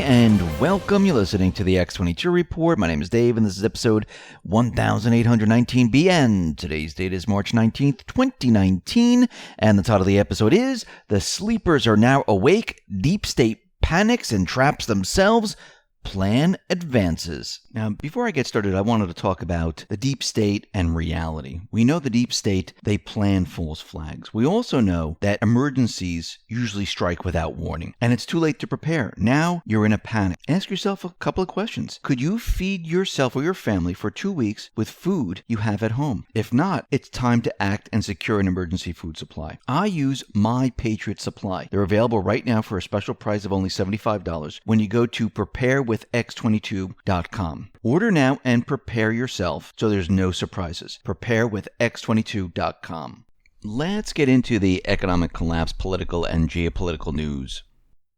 and welcome. You're listening to the X22 Report. My name is Dave, and this is episode 1819BN. Today's date is March 19th, 2019, and the title of the episode is The Sleepers Are Now Awake, Deep State Panics and Traps Themselves, Plan Advances. Now, before I get started, I wanted to talk about the deep state and reality. We know the deep state, they plan false flags. We also know that emergencies usually strike without warning, and it's too late to prepare. Now you're in a panic. Ask yourself a couple of questions. Could you feed yourself or your family for 2 weeks with food you have at home? If not, it's time to act and secure an emergency food supply. I use my Patriot Supply. They're available right now for a special price of only $75 when you go to preparewithx22.com. Order now and prepare yourself so there's no surprises. Preparewithx22.com. Let's get into the economic collapse, political and geopolitical news.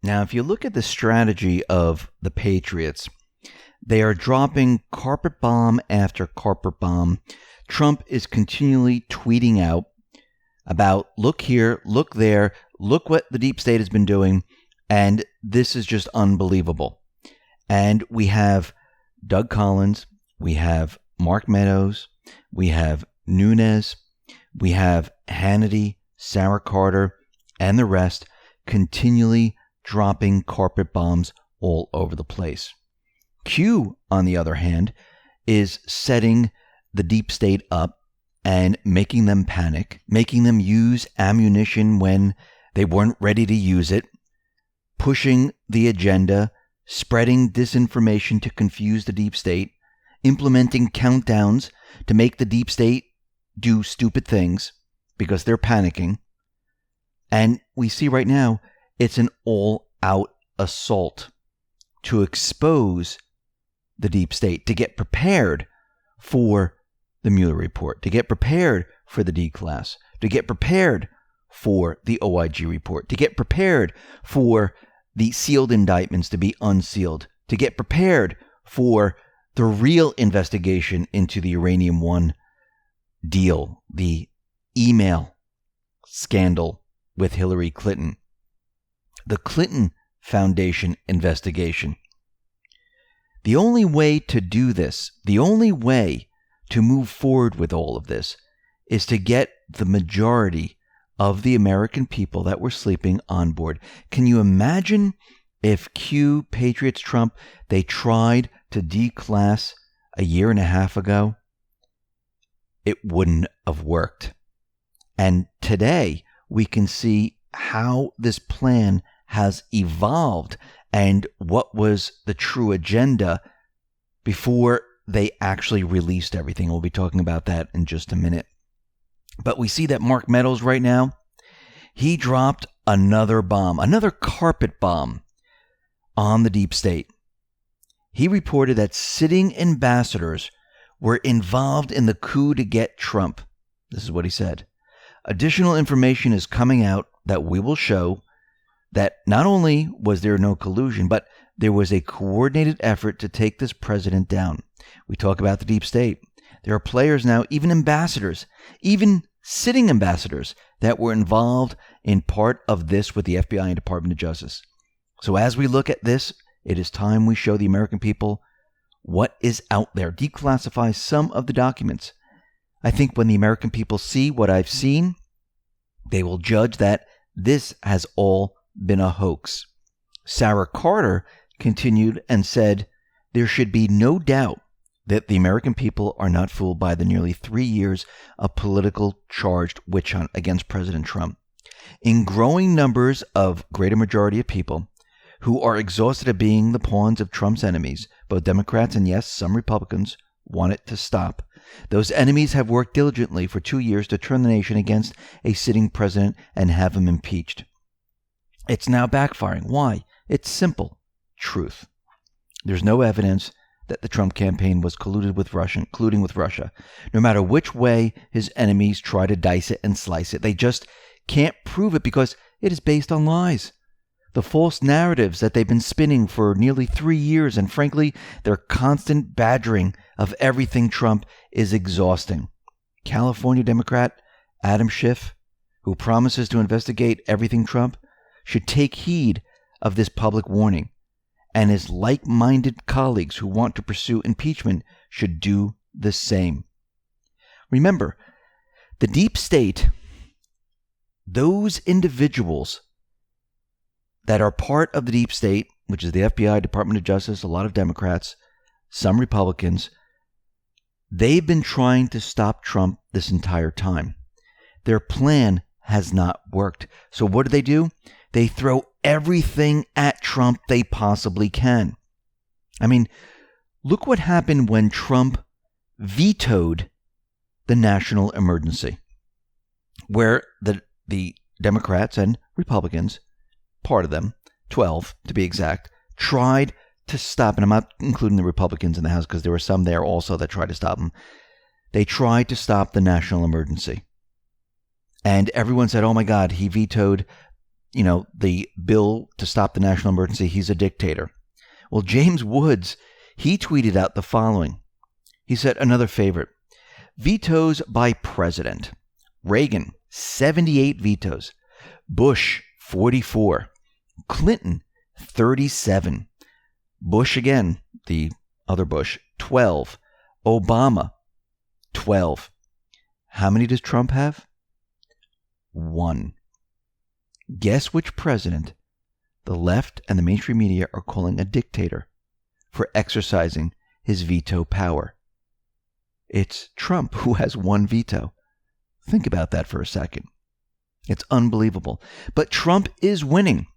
Now, if you look at the strategy of the Patriots, they are dropping carpet bomb after carpet bomb. Trump is continually tweeting out about, look here, look there, look what the deep state has been doing, and this is just unbelievable. And we have Doug Collins, we have Mark Meadows, we have Nunes, we have Hannity, Sarah Carter, and the rest continually dropping carpet bombs all over the place. Q, on the other hand, is setting the deep state up and making them panic, making them use ammunition when they weren't ready to use it, pushing the agenda, spreading disinformation to confuse the deep state, implementing countdowns to make the deep state do stupid things because they're panicking. And we see right now it's an all-out assault to expose the deep state, to get prepared for the Mueller report, to get prepared for the D-class, to get prepared for the OIG report, to get prepared for the sealed indictments to be unsealed, to get prepared for the real investigation into the Uranium One deal, the email scandal with Hillary Clinton, the Clinton Foundation investigation. The only way to do this, the only way to move forward with all of this, is to get the majority of the American people that were sleeping on board. Can you imagine if Q, Patriots, Trump, they tried to declass a year and a half ago? It wouldn't have worked. And today we can see how this plan has evolved and what was the true agenda before they actually released everything. We'll be talking about that in just a minute. But we see that Mark Meadows right now, he dropped another bomb, another carpet bomb on the deep state. He reported that sitting ambassadors were involved in the coup to get Trump. This is what he said. Additional information is coming out that we will show that not only was there no collusion, but there was a coordinated effort to take this president down. We talk about the deep state. There are players now, even ambassadors, even sitting ambassadors that were involved in part of this with the FBI and Department of Justice. So as we look at this, it is time we show the American people what is out there, declassify some of the documents. I think when the American people see what I've seen, they will judge that this has all been a hoax. Sarah Carter continued and said, there should be no doubt that the American people are not fooled by the nearly 3 years of political charged witch hunt against President Trump. In growing numbers of greater majority of people who are exhausted of being the pawns of Trump's enemies, both Democrats and yes, some Republicans, want it to stop. Those enemies have worked diligently for 2 years to turn the nation against a sitting president and have him impeached. It's now backfiring. Why? It's simple. Truth. There's no evidence that the Trump campaign was colluded with Russia, including with Russia. No matter which way his enemies try to dice it and slice it, they just can't prove it because it is based on lies. The false narratives that they've been spinning for nearly 3 years, and frankly, their constant badgering of everything Trump is exhausting. California Democrat Adam Schiff, who promises to investigate everything Trump, should take heed of this public warning and his like-minded colleagues who want to pursue impeachment should do the same. Remember, the deep state, those individuals that are part of the deep state, which is the FBI, Department of Justice, a lot of Democrats, some Republicans, they've been trying to stop Trump this entire time. Their plan has not worked. So what do? They throw everything at Trump they possibly can. I mean, look what happened when Trump vetoed the national emergency, where the Democrats and Republicans, part of them, 12 to be exact, tried to stop, and I'm not including the Republicans in the House because there were some there also that tried to stop him. They tried to stop the national emergency. And everyone said, oh my God, he vetoed, the bill to stop the national emergency. He's a dictator. Well, James Woods, he tweeted out the following. He said, another favorite, vetoes by president. Reagan, 78 vetoes. Bush, 44. Clinton, 37. Bush again, the other Bush, 12. Obama, 12. How many does Trump have? 1. Guess which president the left and the mainstream media are calling a dictator for exercising his veto power? It's Trump, who has 1 veto. Think about that for a second. It's unbelievable. But Trump is winning.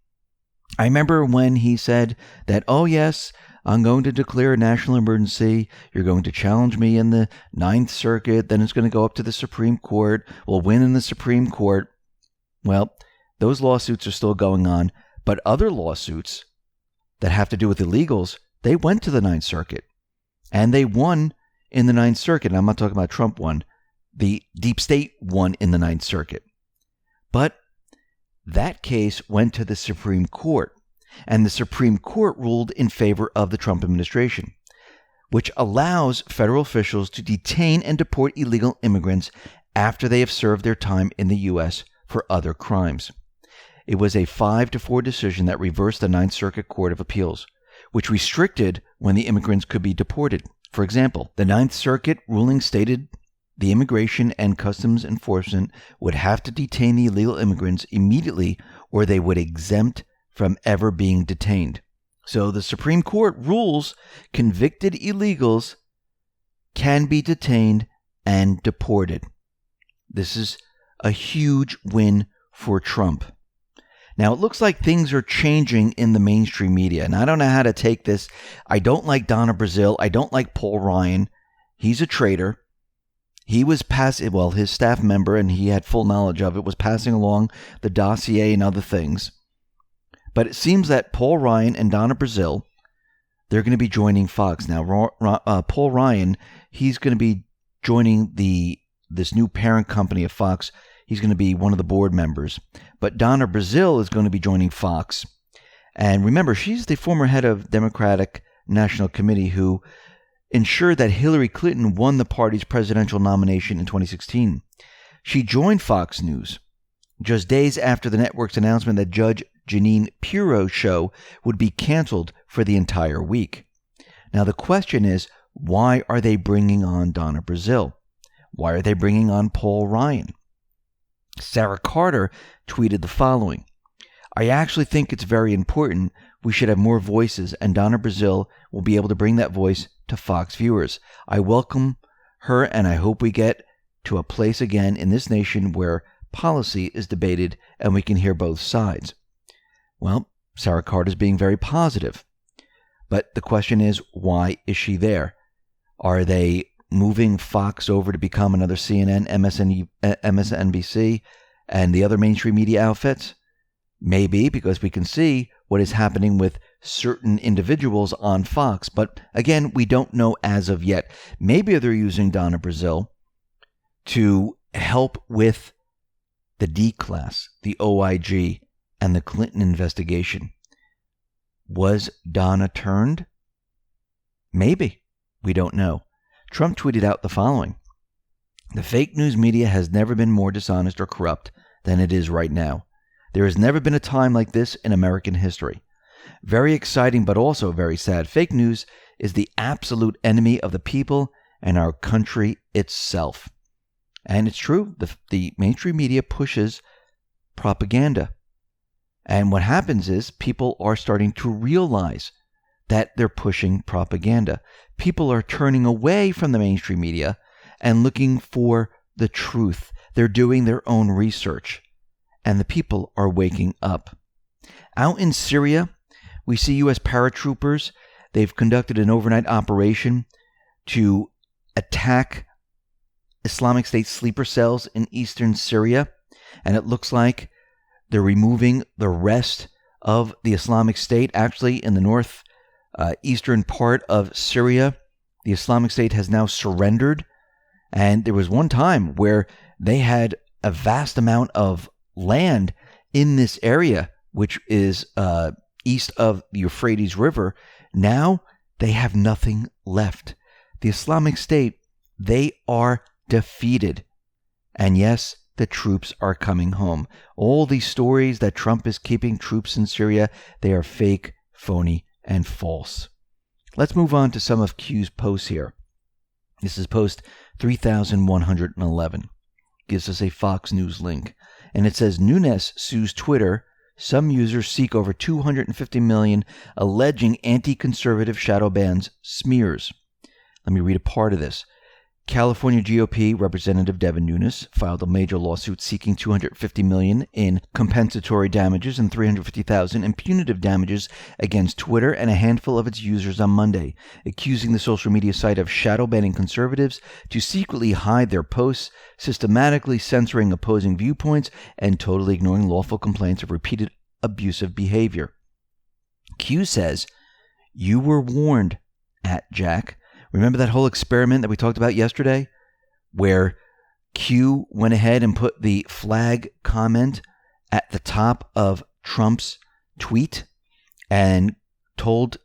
I remember when he said that, oh yes, I'm going to declare a national emergency. You're going to challenge me in the 9th Circuit. Then it's going to go up to the Supreme Court. We'll win in the Supreme Court. Well, those lawsuits are still going on. But other lawsuits that have to do with illegals, they went to the 9th Circuit. And they won in the 9th Circuit. And I'm not talking about Trump won. The deep state won in the 9th Circuit. But that case went to the Supreme Court, and the Supreme Court ruled in favor of the Trump administration, which allows federal officials to detain and deport illegal immigrants after they have served their time in the U.S. for other crimes. It was a 5-4 decision that reversed the Ninth Circuit Court of Appeals, which restricted when the immigrants could be deported. For example, the Ninth Circuit ruling stated the Immigration and Customs Enforcement would have to detain the illegal immigrants immediately or they would exempt from ever being detained. So the Supreme Court rules convicted illegals can be detained and deported. This is a huge win for Trump. Now, it looks like things are changing in the mainstream media, and I don't know how to take this. I don't like Donna Brazile. I don't like Paul Ryan. He's a traitor. He was his staff member, and he had full knowledge of it, was passing along the dossier and other things. But it seems that Paul Ryan and Donna Brazile, they're going to be joining Fox. Now, Paul Ryan, he's going to be joining this new parent company of Fox. He's going to be one of the board members. But Donna Brazile is going to be joining Fox. And remember, she's the former head of Democratic National Committee who ensured that Hillary Clinton won the party's presidential nomination in 2016. She joined Fox News just days after the network's announcement that Judge Jeanine Pirro's show would be canceled for the entire week. Now, the question is, why are they bringing on Donna Brazile? Why are they bringing on Paul Ryan? Sarah Carter tweeted the following. I actually think it's very important. We should have more voices, and Donna Brazile will be able to bring that voice to Fox viewers. I welcome her, and I hope we get to a place again in this nation where policy is debated and we can hear both sides. Well, Sarah Carter is being very positive. But the question is, why is she there? Are they moving Fox over to become another CNN, MSNBC, and the other mainstream media outfits? Maybe, because we can see what is happening with certain individuals on Fox. But again, we don't know as of yet. Maybe they're using Donna Brazile to help with the D-Class, the OIG, and the Clinton investigation. Was Donna turned? Maybe. We don't know. Trump tweeted out the following. The fake news media has never been more dishonest or corrupt than it is right now. There has never been a time like this in American history. Very exciting, but also very sad. Fake news is the absolute enemy of the people and our country itself. And it's true. The mainstream media pushes propaganda. And what happens is people are starting to realize that they're pushing propaganda. People are turning away from the mainstream media and looking for the truth. They're doing their own research. And the people are waking up. Out in Syria, we see U.S. paratroopers. They've conducted an overnight operation to attack Islamic State sleeper cells in eastern Syria. And it looks like they're removing the rest of the Islamic State. Actually, in the eastern part of Syria, the Islamic State has now surrendered. And there was one time where they had a vast amount of land in this area, which is east of the Euphrates River. Now they have nothing left. The Islamic State, they are defeated. And yes, the troops are coming home. All these stories that Trump is keeping troops in Syria, they are fake, phony, and false. Let's move on to some of Q's posts here. This is post 3111. Gives us a Fox News link. And it says, Nunes sues Twitter. Some users seek over $250 million, alleging anti-conservative shadow bans smears. Let me read a part of this. California GOP Representative Devin Nunes filed a major lawsuit seeking $250 million in compensatory damages and $350,000 in punitive damages against Twitter and a handful of its users on Monday, accusing the social media site of shadow banning conservatives to secretly hide their posts, systematically censoring opposing viewpoints, and totally ignoring lawful complaints of repeated abusive behavior. Q says, "You were warned, @Jack." Remember that whole experiment that we talked about yesterday, where Q went ahead and put the flag comment at the top of Trump's tweet and told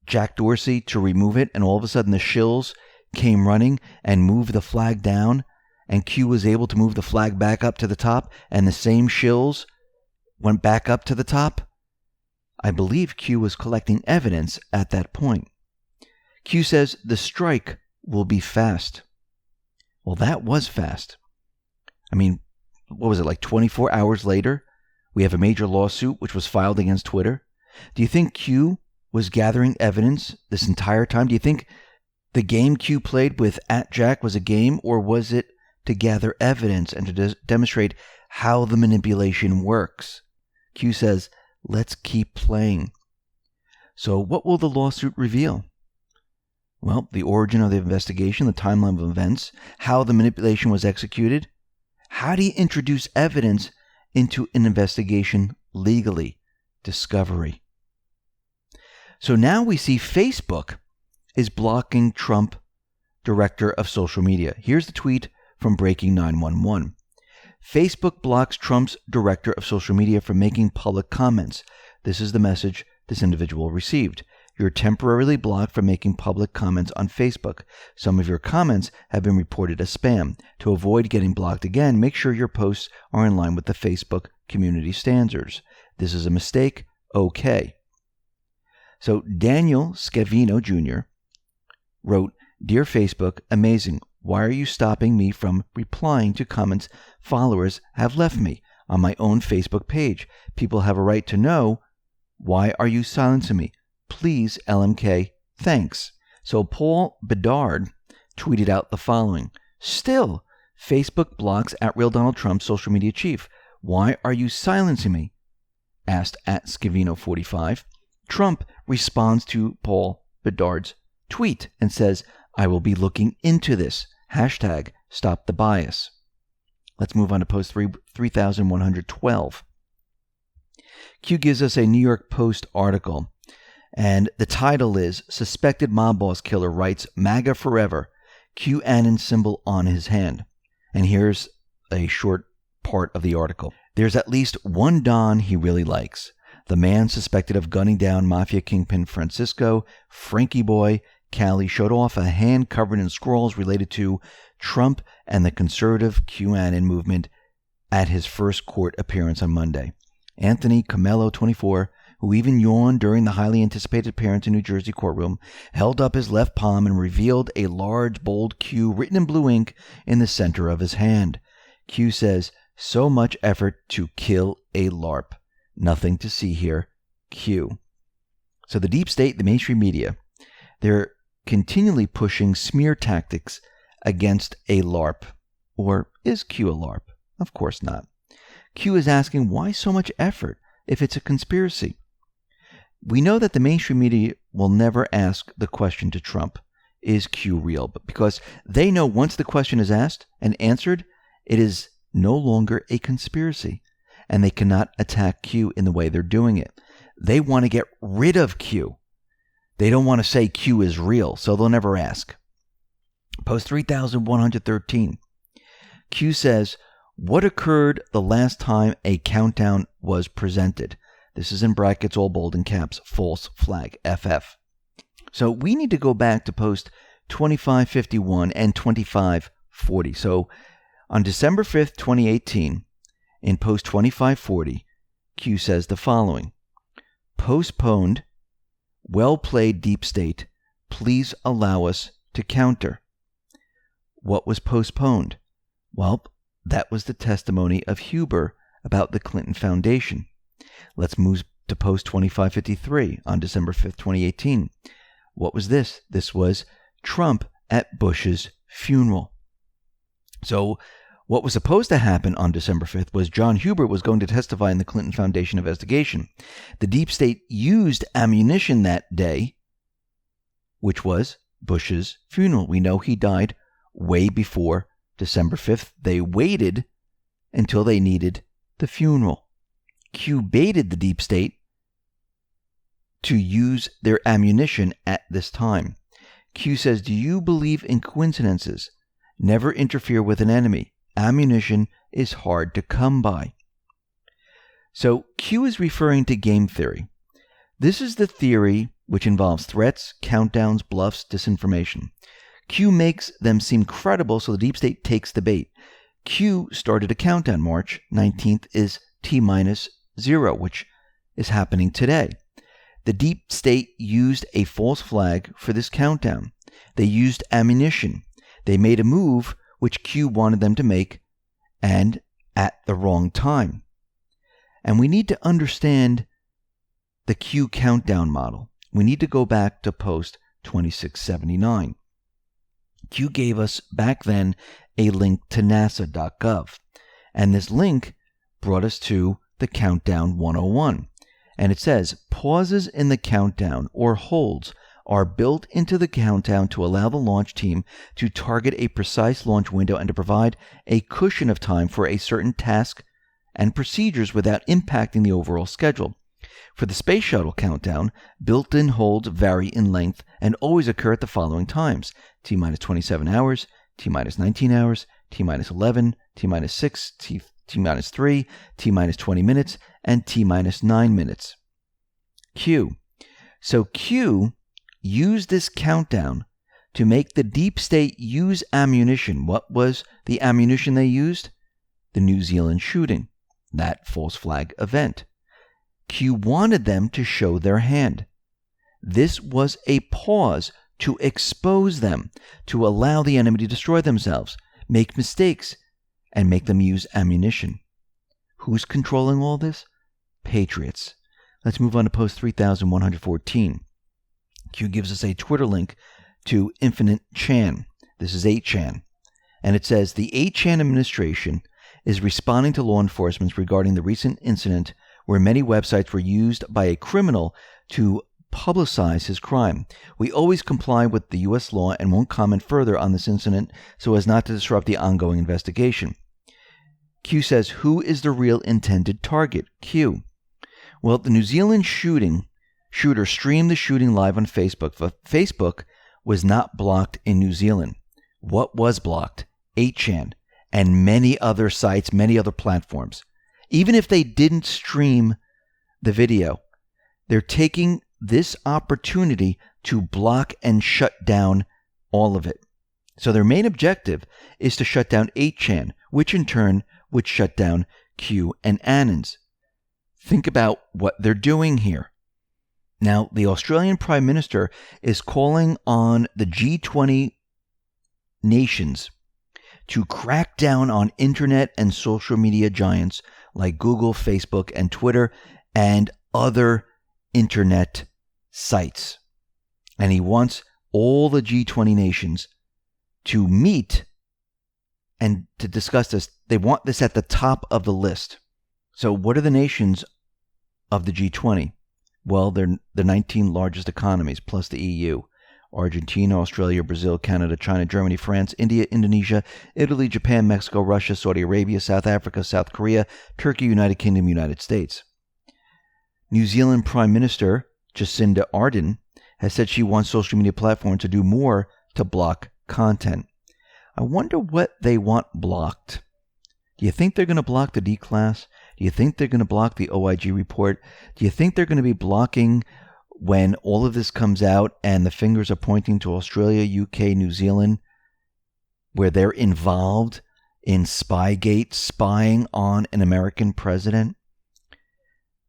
Jack Dorsey to remove it, and all of a sudden the shills came running and moved the flag down, and Q was able to move the flag back up to the top, and the same shills went back up to the top? I believe Q was collecting evidence at that point. Q says the strike will be fast. Well, that was fast. I mean, what was it, like 24 hours later? We have a major lawsuit which was filed against Twitter. Do you think Q was gathering evidence this entire time? Do you think the game Q played with @Jack was a game, or was it to gather evidence and to demonstrate how the manipulation works? Q says, let's keep playing. So what will the lawsuit reveal? Well, the origin of the investigation, the timeline of events, how the manipulation was executed. How do you introduce evidence into an investigation legally? Discovery. So now we see Facebook is blocking Trump, director of social media. Here's the tweet from Breaking 911. Facebook blocks Trump's director of social media from making public comments. This is the message this individual received. You're temporarily blocked from making public comments on Facebook. Some of your comments have been reported as spam. To avoid getting blocked again, make sure your posts are in line with the Facebook community standards. This is a mistake. Okay. So Daniel Scavino Jr. wrote, Dear Facebook, amazing. Why are you stopping me from replying to comments followers have left me on my own Facebook page? People have a right to know. Why are you silencing me? Please, LMK, thanks. So Paul Bedard tweeted out the following. Still, Facebook blocks @RealDonaldTrump social media chief. Why are you silencing me? Asked @Scavino45. Trump responds to Paul Bedard's tweet and says, I will be looking into this. #stop the bias. Let's move on to post 3112. Q gives us a New York Post article. And the title is, Suspected Mob Boss Killer Writes MAGA Forever, QAnon Symbol on His Hand. And here's a short part of the article. There's at least one Don he really likes. The man suspected of gunning down Mafia Kingpin Francisco Frankie Boy Cali showed off a hand covered in scrolls related to Trump and the conservative QAnon movement at his first court appearance on Monday. Anthony Camello, 24, who even yawned during the highly anticipated appearance in New Jersey courtroom, held up his left palm and revealed a large, bold Q written in blue ink in the center of his hand. Q says, "So much effort to kill a LARP. Nothing to see here. Q." So the deep state, the mainstream media, they're continually pushing smear tactics against a LARP. Or is Q a LARP? Of course not. Q is asking, why so much effort if it's a conspiracy? We know that the mainstream media will never ask the question to Trump, is Q real? But because they know once the question is asked and answered, it is no longer a conspiracy, and they cannot attack Q in the way they're doing it. They want to get rid of Q. They don't want to say Q is real, so they'll never ask. Post 3113. Q says, what occurred the last time a countdown was presented? This is in brackets, all bold in caps, false flag, FF. So we need to go back to post 2551 and 2540. So on December 5th, 2018, in post 2540, Q says the following: postponed, well played deep state, please allow us to counter. What was postponed? Well, that was the testimony of Huber about the Clinton Foundation. Let's move to post 2553 on December 5th, 2018. What was this? This was Trump at Bush's funeral. So what was supposed to happen on December 5th was John Huber was going to testify in the Clinton Foundation investigation. The deep state used ammunition that day, which was Bush's funeral. We know he died way before December 5th. They waited until they needed the funeral. Q baited the deep state to use their ammunition at this time. Q says, do you believe in coincidences? Never interfere with an enemy. Ammunition is hard to come by. So Q is referring to game theory. This is the theory which involves threats, countdowns, bluffs, disinformation. Q makes them seem credible, so the deep state takes the bait. Q started a countdown. March 19th is T-0, which is happening today. The deep state used a false flag for this countdown. They used ammunition. They made a move which Q wanted them to make, and at the wrong time. And we need to understand the Q countdown model. We need to go back to post 2679. Q gave us back then a link to nasa.gov, and this link brought us to the Countdown 101. And it says, pauses in the countdown or holds are built into the countdown to allow the launch team to target a precise launch window and to provide a cushion of time for a certain task and procedures without impacting the overall schedule. For the space shuttle countdown, built-in holds vary in length and always occur at the following times: T-minus 27 hours, T-minus 19 hours, T-minus 11, T-minus 6, T-minus 3, T-minus 20 minutes, and T-minus 9 minutes. Q. So Q used this countdown to make the deep state use ammunition. What was the ammunition they used? The New Zealand shooting, that false flag event. Q wanted them to show their hand. This was a pause to expose them, to allow the enemy to destroy themselves, make mistakes, and make them use ammunition. Who's controlling all this? Patriots. Let's move on to post 3114. Q gives us a Twitter link to Infinite Chan. This is 8chan. And it says, the 8chan administration is responding to law enforcement regarding the recent incident where many websites were used by a criminal to publicize his crime. We always comply with the U.S. law and won't comment further on this incident so as not to disrupt the ongoing investigation. Q says, who is the real intended target? Q. Well, the New Zealand shooter streamed the shooting live on Facebook. Facebook was not blocked in New Zealand. What was blocked? 8chan and many other sites, many other platforms. Even if they didn't stream the video, they're taking this opportunity to block and shut down all of it. So their main objective is to shut down 8chan, which in turn would shut down Q and Annan's. Think about what they're doing here. Now, the Australian Prime Minister is calling on the G20 nations to crack down on internet and social media giants like Google, Facebook, and Twitter, and other internet sites. And he wants all the G20 nations to meet and to discuss this. They want this at the top of the list. So what are the nations of the G20? Well, they're the 19 largest economies, plus the EU. Argentina, Australia, Brazil, Canada, China, Germany, France, India, Indonesia, Italy, Japan, Mexico, Russia, Saudi Arabia, South Africa, South Korea, Turkey, United Kingdom, United States. New Zealand Prime Minister Jacinda Ardern has said she wants social media platforms to do more to block content. I wonder what they want blocked. Do you think they're going to block the D-Class? Do you think they're going to block the OIG report? Do you think they're going to be blocking when all of this comes out and the fingers are pointing to Australia, UK, New Zealand, where they're involved in Spygate, spying on an American president?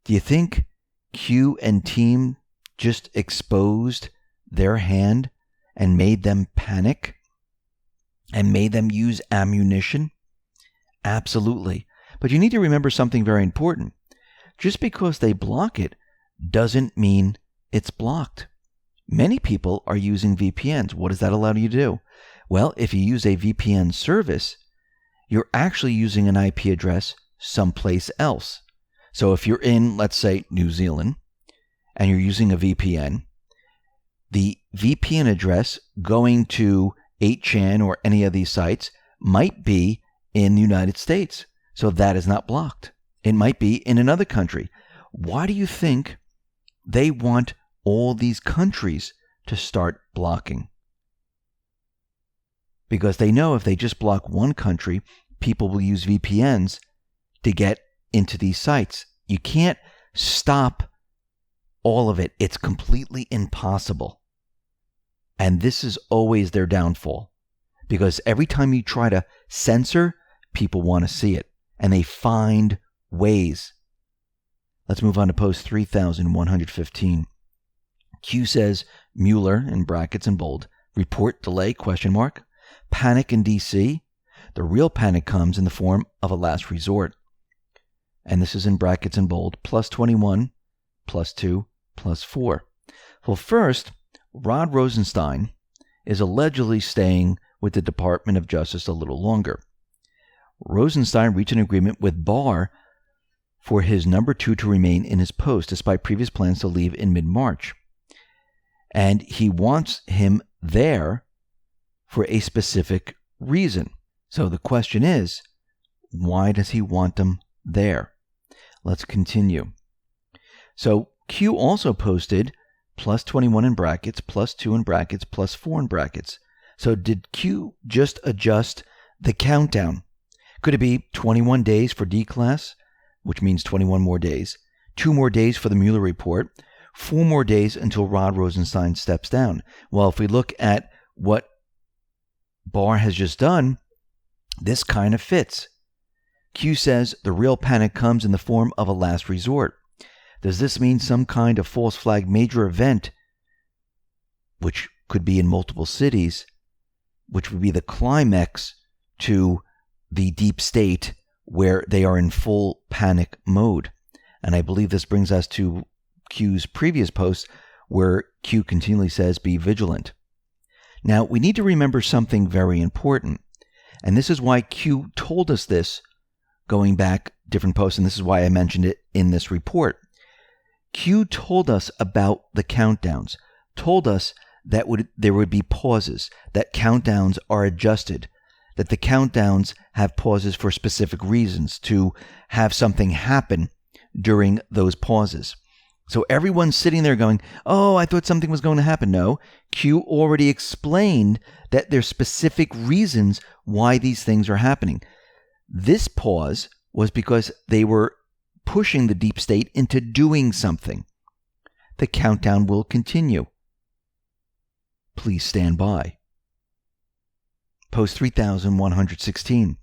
Do you think Q and team just exposed their hand and made them panic and made them use ammunition? Absolutely. But you need to remember something very important. Just because they block it doesn't mean it's blocked. Many people are using VPNs. What does that allow you to do? Well, if you use a VPN service, you're actually using an IP address someplace else. So if you're in, let's say, New Zealand, and you're using a VPN, the VPN address going to 8chan or any of these sites might be in the United States. So that is not blocked. It might be in another country. Why do you think they want all these countries to start blocking? Because they know if they just block one country, people will use VPNs to get into these sites. You can't stop all of it. It's completely impossible. And this is always their downfall. Because every time you try to censor, people want to see it. And they find ways. Let's move on to post 3115. Q says, Mueller, in brackets and bold, report delay, ? Panic in D.C. The real panic comes in the form of a last resort. And this is in brackets and bold, +21, +2, +4. Well, first, Rod Rosenstein is allegedly staying with the Department of Justice a little longer. Rosenstein reached an agreement with Barr for his number 2 to remain in his post, despite previous plans to leave in mid-March. And he wants him there for a specific reason. So the question is, why does he want him there? Let's continue. So Q also posted +21 in brackets, +2 in brackets, +4 in brackets. So did Q just adjust the countdown? Could it be 21 days for D-Class, which means 21 more days, 2 more days for the Mueller report, 4 more days until Rod Rosenstein steps down? Well, if we look at what Barr has just done, this kind of fits. Q says the real panic comes in the form of a last resort. Does this mean some kind of false flag major event, which could be in multiple cities, which would be the climax to the deep state where they are in full panic mode? And I believe this brings us to Q's previous post where Q continually says, be vigilant. Now, we need to remember something very important. And this is why Q told us this going back different posts, and this is why I mentioned it in this report. Q told us about the countdowns, told us that there would be pauses, that countdowns are adjusted, that the countdowns have pauses for specific reasons, to have something happen during those pauses. So everyone's sitting there going, oh, I thought something was going to happen. No, Q already explained that there's specific reasons why these things are happening. This pause was because they were pushing the deep state into doing something. The countdown will continue. Please stand by. Post 3116.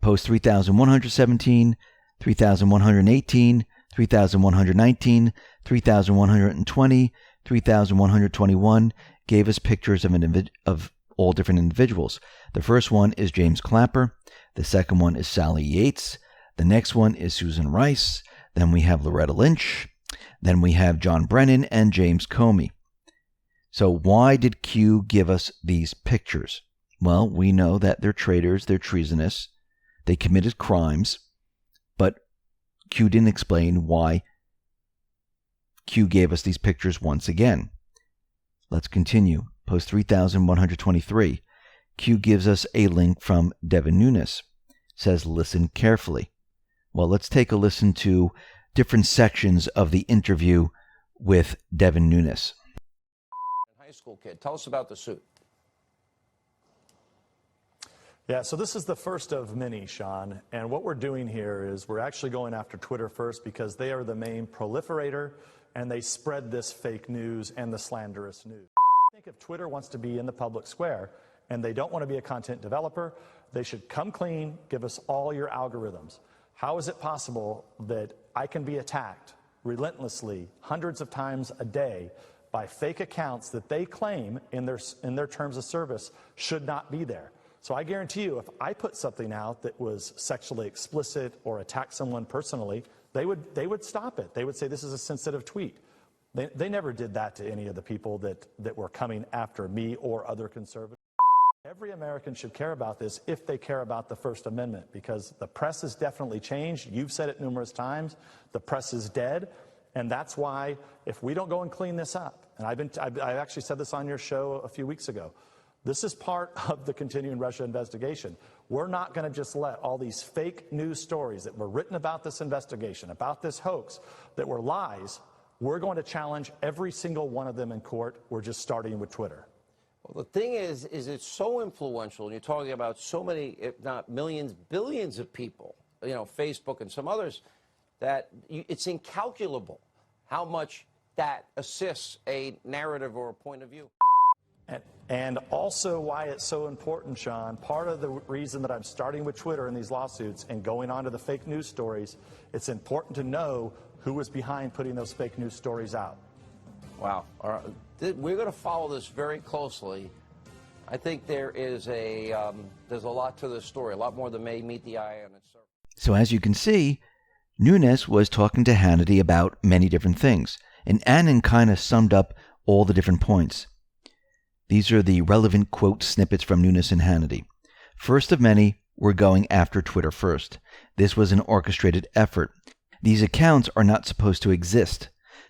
Post 3117. 3,118, 3,119, 3,120, 3,121 gave us pictures of all different individuals. The first one is James Clapper. The second one is Sally Yates. The next one is Susan Rice. Then we have Loretta Lynch. Then we have John Brennan and James Comey. So why did Q give us these pictures? Well, we know that they're traitors, they're treasonous, they committed crimes, but Q didn't explain why Q gave us these pictures once again. Let's continue. Post 3123. Q gives us a link from Devin Nunes. Says, listen carefully. Well, let's take a listen to different sections of the interview with Devin Nunes. High school kid, tell us about the suit. Yeah, so this is the first of many, Sean, and what we're doing here is we're actually going after Twitter first because they are the main proliferator and they spread this fake news and the slanderous news. I think if Twitter wants to be in the public square and they don't want to be a content developer, they should come clean, give us all your algorithms. How is it possible that I can be attacked relentlessly hundreds of times a day by fake accounts that they claim in their terms of service should not be there? So I guarantee you, if I put something out that was sexually explicit or attacked someone personally, they would stop it. They would say this is a sensitive tweet. They never did that to any of the people that were coming after me or other conservatives. Every American should care about this if they care about the First Amendment, because the press has definitely changed. You've said it numerous times. The press is dead, and that's why if we don't go and clean this up, and I actually said this on your show a few weeks ago, this is part of the continuing Russia investigation. We're not going to just let all these fake news stories that were written about this investigation, about this hoax, that were lies. We're going to challenge every single one of them in court. We're just starting with Twitter. Well, the thing is it's so influential, and you're talking about so many, if not millions, billions of people, you know, Facebook and some others, that it's incalculable how much that assists a narrative or a point of view. And also why it's so important, Sean, part of the reason that I'm starting with Twitter in these lawsuits and going on to the fake news stories, it's important to know who was behind putting those fake news stories out. Wow. All right. We're going to follow this very closely. I think there's a lot to this story, a lot more than may meet the eye on its surface. So as you can see, Nunes was talking to Hannity about many different things, and Annan kind of summed up all the different points. These are the relevant quote snippets from Nunes and Hannity. First of many, we're going after Twitter first. This was an orchestrated effort. These accounts are not supposed to exist.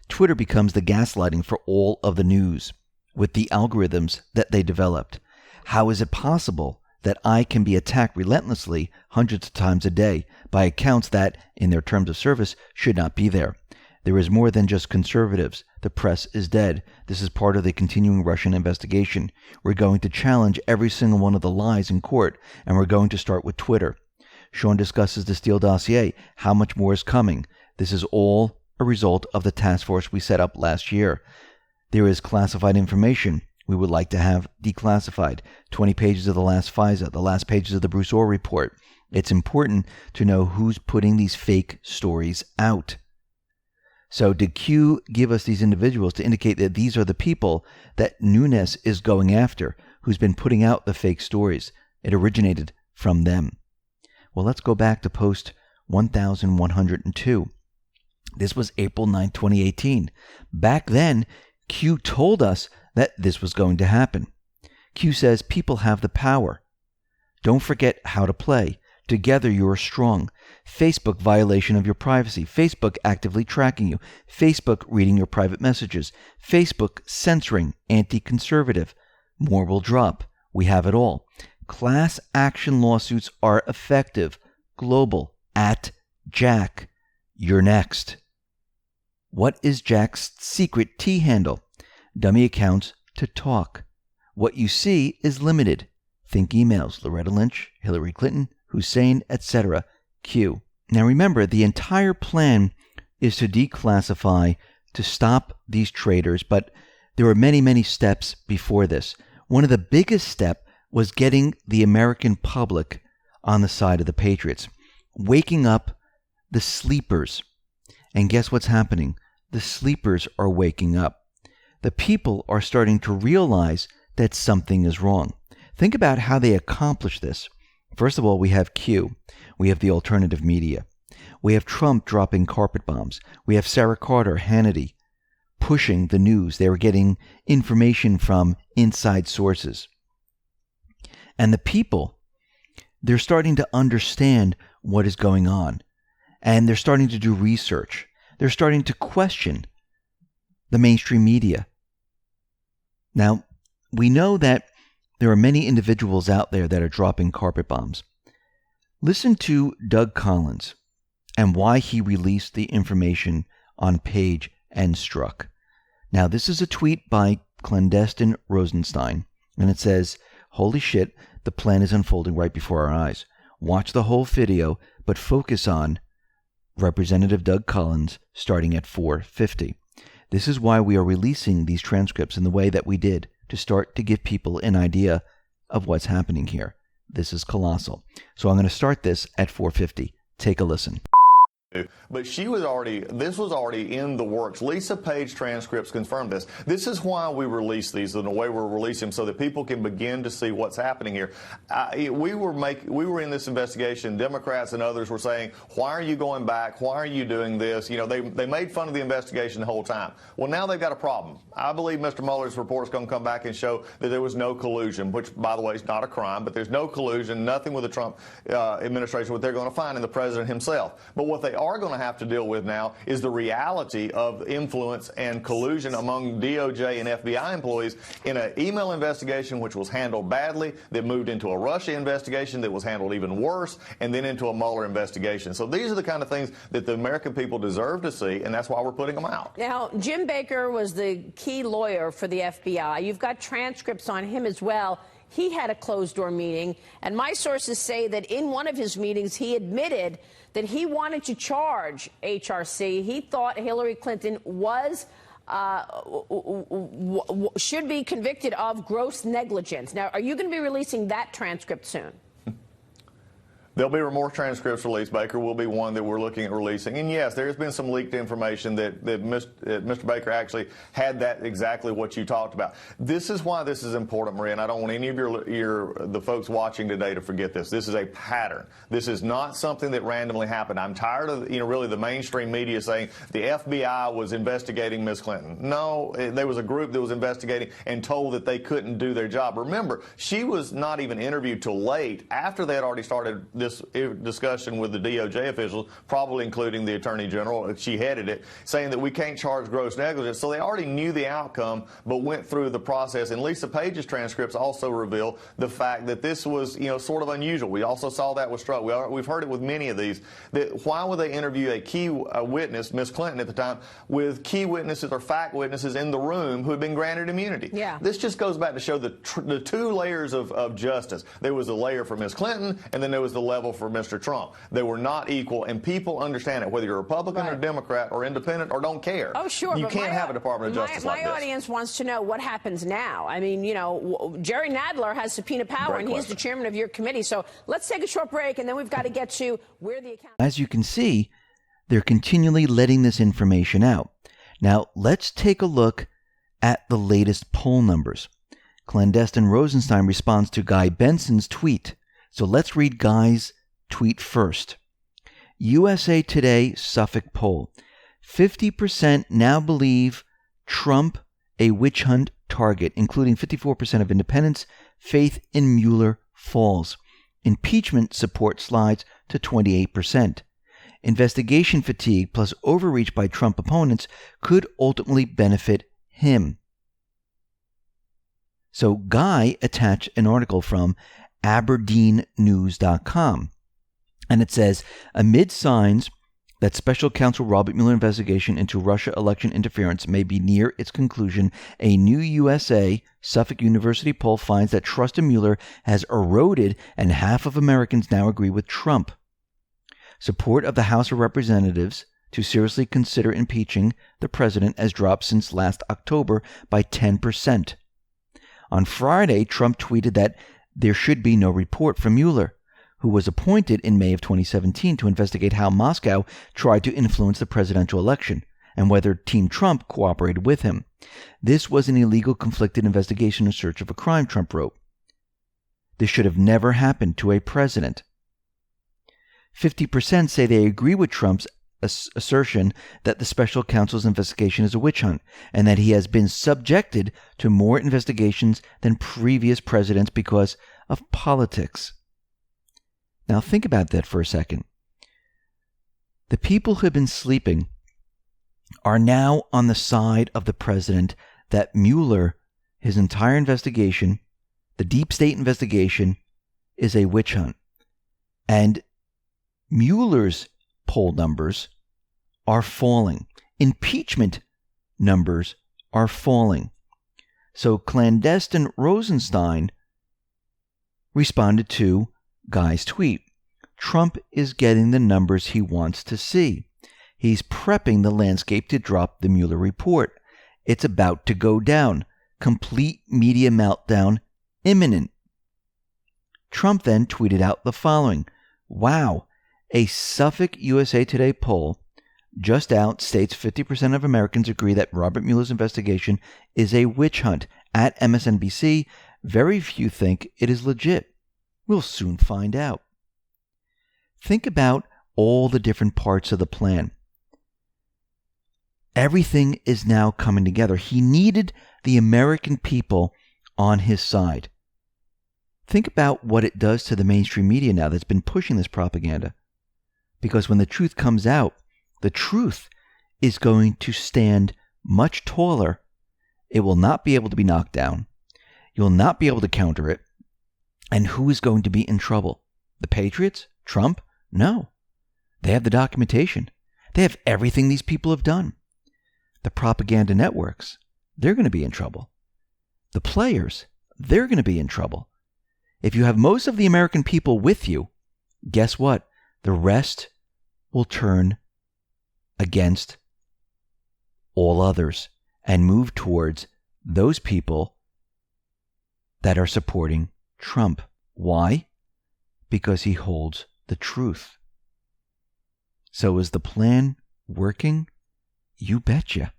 Twitter becomes the gaslighting for all of the news with the algorithms that they developed. How is it possible that I can be attacked relentlessly hundreds of times a day by accounts that, in their terms of service, should not be there? There is more than just conservatives. The press is dead. This is part of the continuing Russian investigation. We're going to challenge every single one of the lies in court, and we're going to start with Twitter. Sean discusses the Steele dossier. How much more is coming? This is all a result of the task force we set up last year. There is classified information we would like to have declassified. 20 pages of the last FISA, the last pages of the Bruce Orr report. It's important to know who's putting these fake stories out. So did Q give us these individuals to indicate that these are the people that Nunes is going after, who's been putting out the fake stories? It originated from them. Well, let's go back to post 1102. This was April 9, 2018. Back then, Q told us that this was going to happen. Q says people have the power. Don't forget how to play. Together you are strong. Facebook violation of your privacy. Facebook actively tracking you. Facebook reading your private messages. Facebook censoring, anti-conservative. More will drop. We have it all. Class action lawsuits are effective. Global. At Jack. You're next. What is Jack's secret T handle? Dummy accounts to talk. What you see is limited. Think emails. Loretta Lynch, Hillary Clinton, Hussein, etc. Q. Now remember, the entire plan is to declassify, to stop these traitors, but there were many, many steps before this. One of the biggest steps was getting the American public on the side of the Patriots, waking up the sleepers. And guess what's happening? The sleepers are waking up. The people are starting to realize that something is wrong. Think about how they accomplish this. First of all, we have Q. We have the alternative media. We have Trump dropping carpet bombs. We have Sarah Carter, Hannity, pushing the news. They were getting information from inside sources. And the people, they're starting to understand what is going on. And they're starting to do research. They're starting to question the mainstream media. Now, we know that there are many individuals out there that are dropping carpet bombs. Listen to Doug Collins and why he released the information on Page and Strzok. Now, this is a tweet by Clandestine Rosenstein, and it says, "Holy shit, the plan is unfolding right before our eyes. Watch the whole video, but focus on Representative Doug Collins starting at 4:50. This is why we are releasing these transcripts in the way that we did, to start to give people an idea of what's happening here. This is colossal." So I'm going to start this at 4:50. Take a listen. But this was already in the works. Lisa Page transcripts confirmed this. This is why we release these in the way we're releasing them, so that people can begin to see what's happening here. We were in this investigation. Democrats and others were saying, "Why are you going back? Why are you doing this?" You know, they made fun of the investigation the whole time. Well, now they've got a problem. I believe Mr. Mueller's report is going to come back and show that there was no collusion, which, by the way, is not a crime, but there's no collusion, nothing with the Trump administration, what they're going to find in the president himself. But what they are going to have to deal with now is the reality of influence and collusion among DOJ and FBI employees in an email investigation which was handled badly, that moved into a Russia investigation that was handled even worse, and then into a Mueller investigation. So these are the kind of things that the American people deserve to see, and that's why we're putting them out. Now, Jim Baker was the key lawyer for the FBI. You've got transcripts on him as well. He had a closed-door meeting, and my sources say that in one of his meetings, he admitted that he wanted to charge HRC. He thought Hillary Clinton should be convicted of gross negligence. Now, are you going to be releasing that transcript soon? There'll be more transcripts released. Baker will be one that we're looking at releasing. And yes, there has been some leaked information that Mr. Baker actually had that exactly what you talked about. This is why this is important, Maria, and I don't want any of the folks watching today to forget this. This is a pattern. This is not something that randomly happened. I'm tired of, really the mainstream media saying the FBI was investigating Ms. Clinton. No, there was a group that was investigating and told that they couldn't do their job. Remember, she was not even interviewed till late after they had already started this discussion with the DOJ officials, probably including the Attorney General. She headed it, saying that we can't charge gross negligence. So they already knew the outcome, but went through the process. And Lisa Page's transcripts also reveal the fact that this was, sort of unusual. We also saw that with Strzok. We've heard it with many of these. That why would they interview a key witness, Ms. Clinton at the time, with key witnesses or fact witnesses in the room who had been granted immunity? Yeah. This just goes back to show the two layers of justice. There was a layer for Ms. Clinton, and then there was the level for Mr. Trump. They were not equal, and people understand it, whether you're Republican or Democrat or independent or don't care. Oh, sure. You can't have a Department of Justice like this. My audience wants to know what happens now. I mean, Jerry Nadler has subpoena power, and he's the chairman of your committee. So let's take a short break, and then we've got to get to where the account. As you can see, they're continually letting this information out. Now, let's take a look at the latest poll numbers. Clandestine Rosenstein responds to Guy Benson's tweet. So let's read Guy's tweet first. USA Today Suffolk poll. 50% now believe Trump a witch hunt target, including 54% of independents. Faith in Mueller falls. Impeachment support slides to 28%. Investigation fatigue plus overreach by Trump opponents could ultimately benefit him. So Guy attached an article from AberdeenNews.com. And it says, amid signs that special counsel Robert Mueller investigation into Russia election interference may be near its conclusion, a new USA Suffolk University poll finds that trust in Mueller has eroded and half of Americans now agree with Trump. Support of the House of Representatives to seriously consider impeaching the president has dropped since last October by 10%. On Friday, Trump tweeted that there should be no report from Mueller, who was appointed in May of 2017 to investigate how Moscow tried to influence the presidential election and whether Team Trump cooperated with him. This was an illegal, conflicted investigation in search of a crime, Trump wrote. This should have never happened to a president. 50% say they agree with Trump's assertion that the special counsel's investigation is a witch hunt and that he has been subjected to more investigations than previous presidents because of politics. Now think about that for a second. The people who have been sleeping are now on the side of the president that Mueller, his entire investigation, the deep state investigation, is a witch hunt. And Mueller's poll numbers are falling. Impeachment numbers are falling. So clandestine Rosenstein responded to Guy's tweet. Trump is getting the numbers he wants to see. He's prepping the landscape to drop the Mueller report. It's about to go down. Complete media meltdown imminent. Trump then tweeted out the following. Wow, a Suffolk USA Today poll just out states 50% of Americans agree that Robert Mueller's investigation is a witch hunt. At MSNBC, very few think it is legit. We'll soon find out. Think about all the different parts of the plan. Everything is now coming together. He needed the American people on his side. Think about what it does to the mainstream media now that's been pushing this propaganda. Because when the truth comes out, the truth is going to stand much taller. It will not be able to be knocked down. You'll not be able to counter it. And who is going to be in trouble? The Patriots? Trump? No. They have the documentation. They have everything these people have done. The propaganda networks, they're going to be in trouble. The players, they're going to be in trouble. If you have most of the American people with you, guess what? The rest will turn against all others and move towards those people that are supporting Trump. Why? Because he holds the truth. So is the plan working? You betcha.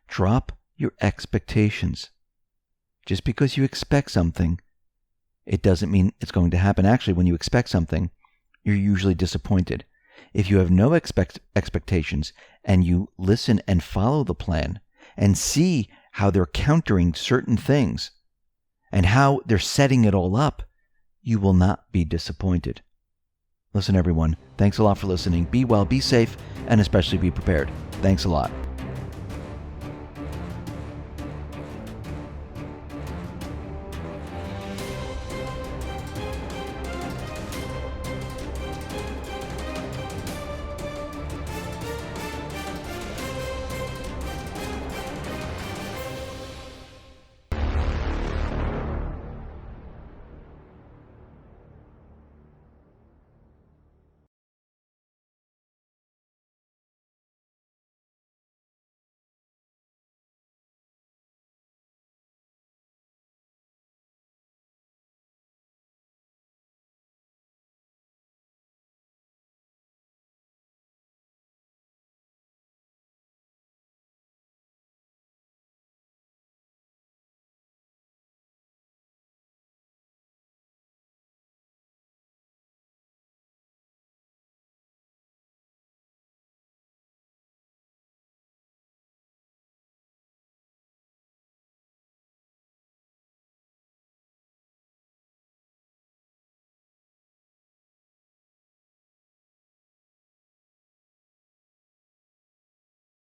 Drop your expectations. Just because you expect something, it doesn't mean it's going to happen. Actually, when you expect something, you're usually disappointed. If you have no expectations and you listen and follow the plan and see how they're countering certain things and how they're setting it all up, you will not be disappointed. Listen, everyone, thanks a lot for listening. Be well, be safe, and especially be prepared. Thanks a lot.